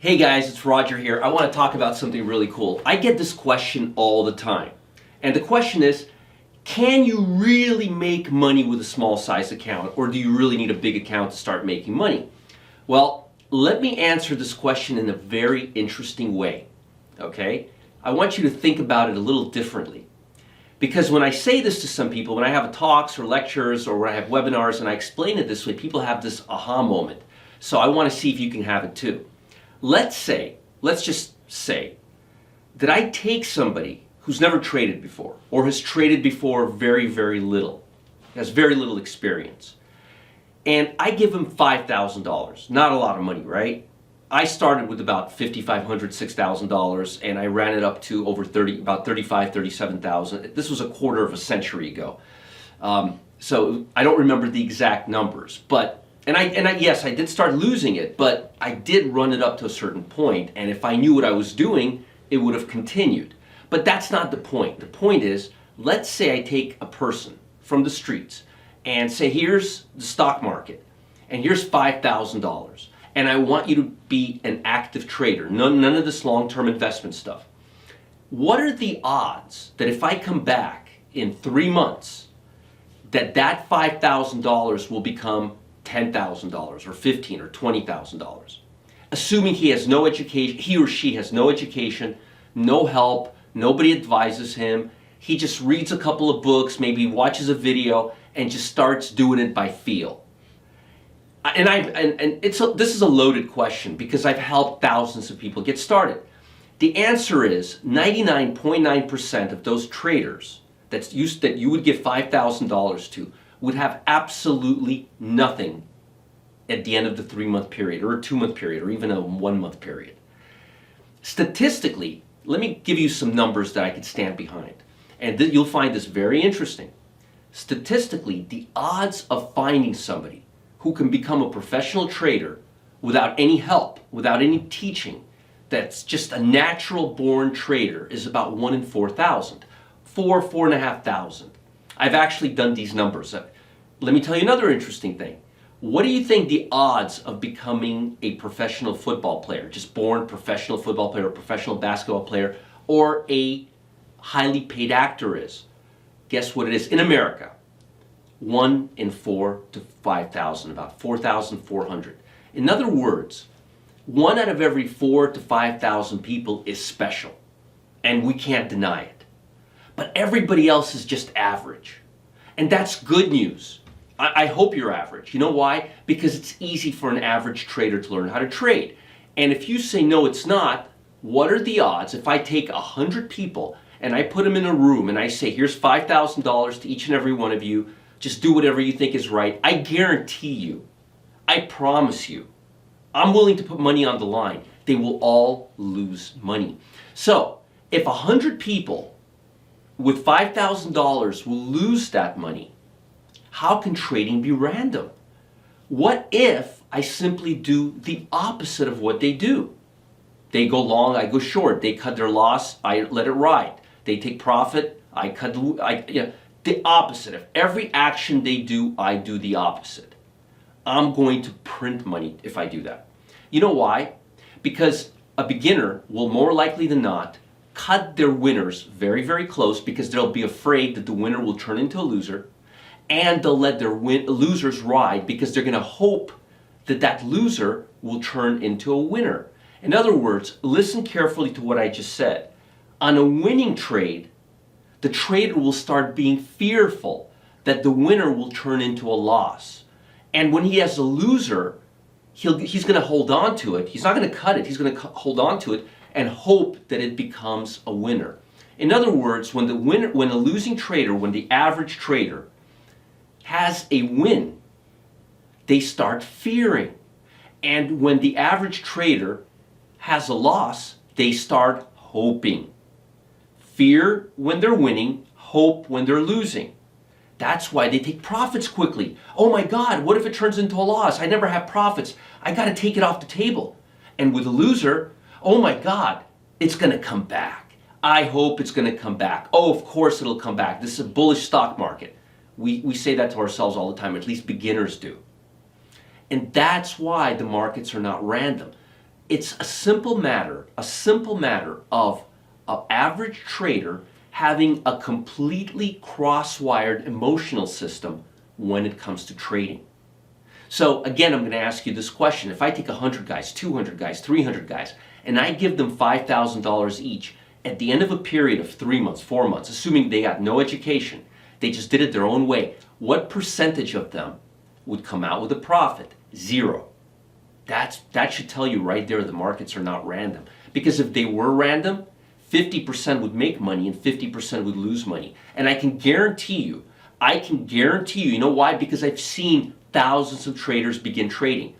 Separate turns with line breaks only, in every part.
Hey guys, it's Roger here. I want to talk about something really cool. I get this question all the time. And the question is, can you really make money with a small size account, or do you really need a big account to start making money? Well, let me answer this question in a very interesting way. Okay? I want you to think about it a little differently. Because when I say this to some people, when I have talks or lectures or when I have webinars and I explain it this way, people have this aha moment. So I want to see if you can have it too. Let's just say that I take somebody who's never traded before or has traded before very, very little, has very little experience, and I give him $5,000. Not a lot of money, right? I started with about $5,500, $6,000, and I ran it up to over about $35,000, $37,000. This was a quarter of a century ago. So I don't remember the exact numbers, but yes, I did start losing it, but I did run it up to a certain point, and if I knew what I was doing, it would have continued. But that's not the point. The point is, let's say I take a person from the streets and say, here's the stock market, and here's $5,000, and I want you to be an active trader, none of this long-term investment stuff. What are the odds that if I come back in 3 months, that $5,000 will become $10,000 or $15,000 or $20,000, assuming he has no education, he or she has no education, no help, nobody advises him, he just reads a couple of books, maybe watches a video, and just starts doing it by feel. This is a loaded question because I've helped thousands of people get started. The answer is 99.9% of those traders that you would give $5,000 to would have absolutely nothing at the end of the 3-month period or a 2-month period or even a 1-month period. Statistically, let me give you some numbers that I could stand behind, and you'll find this very interesting. Statistically, the odds of finding somebody who can become a professional trader without any help, without any teaching, that's just a natural born trader, is about 1 in 4,000, 4,500. I've actually done these numbers. Let me tell you another interesting thing. What do you think the odds of becoming a professional football player, just born professional football player, or professional basketball player, or a highly paid actor is? Guess what it is in America? 1 in 4 to 5,000, about 4,400. In other words, 1 out of every 4 to 5,000 people is special, and we can't deny it. But everybody else is just average. And that's good news. I hope you're average. You know why? Because it's easy for an average trader to learn how to trade. And if you say, no, it's not, what are the odds if I take 100 people and I put them in a room and I say, here's $5,000 to each and every one of you, just do whatever you think is right. I guarantee you, I promise you, I'm willing to put money on the line. They will all lose money. So if 100 people with $5,000 will lose that money, how can trading be random? What if I simply do the opposite of what they do? They go long, I go short. They cut their loss, I let it ride. They take profit, the opposite. If every action they do, I do the opposite. I'm going to print money if I do that. You know why? Because a beginner will more likely than not cut their winners very, very close because they'll be afraid that the winner will turn into a loser, and they'll let their losers ride because they're going to hope that that loser will turn into a winner. In other words, listen carefully to what I just said. On a winning trade, the trader will start being fearful that the winner will turn into a loss. And when he has a loser, he's going to hold on to it. He's not going to cut it. He's going to hold on to it and hope that it becomes a winner. In other words, when a losing trader, when the average trader has a win, they start fearing. And when the average trader has a loss, they start hoping. Fear when they're winning, hope when they're losing. That's why they take profits quickly. Oh my God, what if it turns into a loss? I never have profits. I got to take it off the table. And with a loser, oh my God, it's going to come back. I hope it's going to come back. Oh, of course it'll come back. This is a bullish stock market. We say that to ourselves all the time, at least beginners do. And that's why the markets are not random. It's a simple matter of an average trader having a completely cross-wired emotional system when it comes to trading. So again, I'm going to ask you this question. If I take 100 guys, 200 guys, 300 guys, and I give them $5,000 each, at the end of a period of 3 months, 4 months, assuming they got no education, they just did it their own way, what percentage of them would come out with a profit? 0. That should tell you right there the markets are not random. Because if they were random, 50% would make money and 50% would lose money. And I can guarantee you, you know why? Because I've seen thousands of traders begin trading.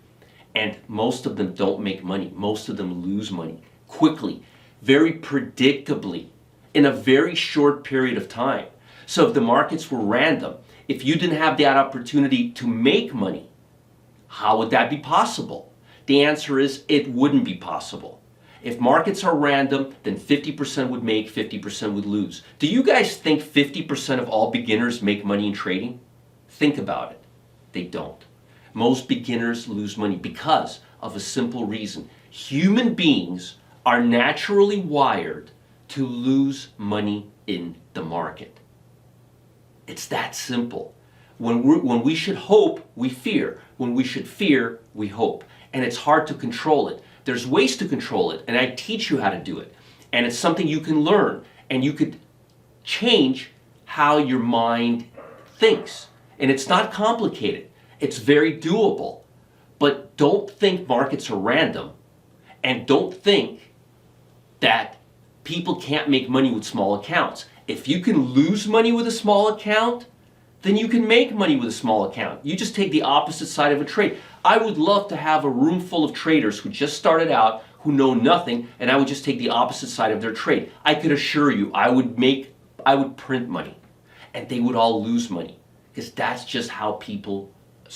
And most of them don't make money. Most of them lose money quickly, very predictably, in a very short period of time. So if the markets were random, if you didn't have that opportunity to make money, how would that be possible? The answer is it wouldn't be possible. If markets are random, then 50% would make, 50% would lose. Do you guys think 50% of all beginners make money in trading? Think about it. They don't. Most beginners lose money because of a simple reason. Human beings are naturally wired to lose money in the market. It's that simple. When we should hope, we fear. When we should fear, we hope. And it's hard to control it. There's ways to control it, and I teach you how to do it. And it's something you can learn, and you could change how your mind thinks. And it's not complicated. It's very doable. But don't think markets are random, and don't think that people can't make money with small accounts. If you can lose money with a small account, then you can make money with a small account. You just take the opposite side of a trade. I would love to have a room full of traders who just started out, who know nothing, and I would just take the opposite side of their trade. I could assure you, I would print money, and they would all lose money, because that's just how people's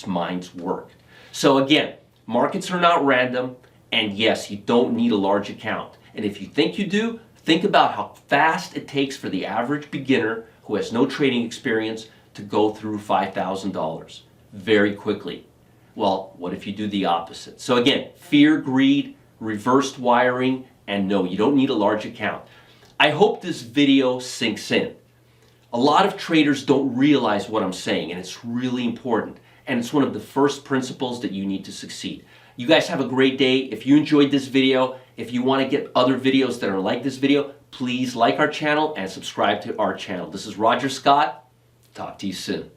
minds work. So again, markets are not random, and yes, you don't need a large account. And if you think you do, think about how fast it takes for the average beginner who has no trading experience to go through $5,000 very quickly. Well, what if you do the opposite? So again, fear, greed, reversed wiring, and no, you don't need a large account. I hope this video sinks in. A lot of traders don't realize what I'm saying, and it's really important. And it's one of the first principles that you need to succeed. You guys have a great day. If you enjoyed this video, if you want to get other videos that are like this video, please like our channel and subscribe to our channel. This is Roger Scott. Talk to you soon.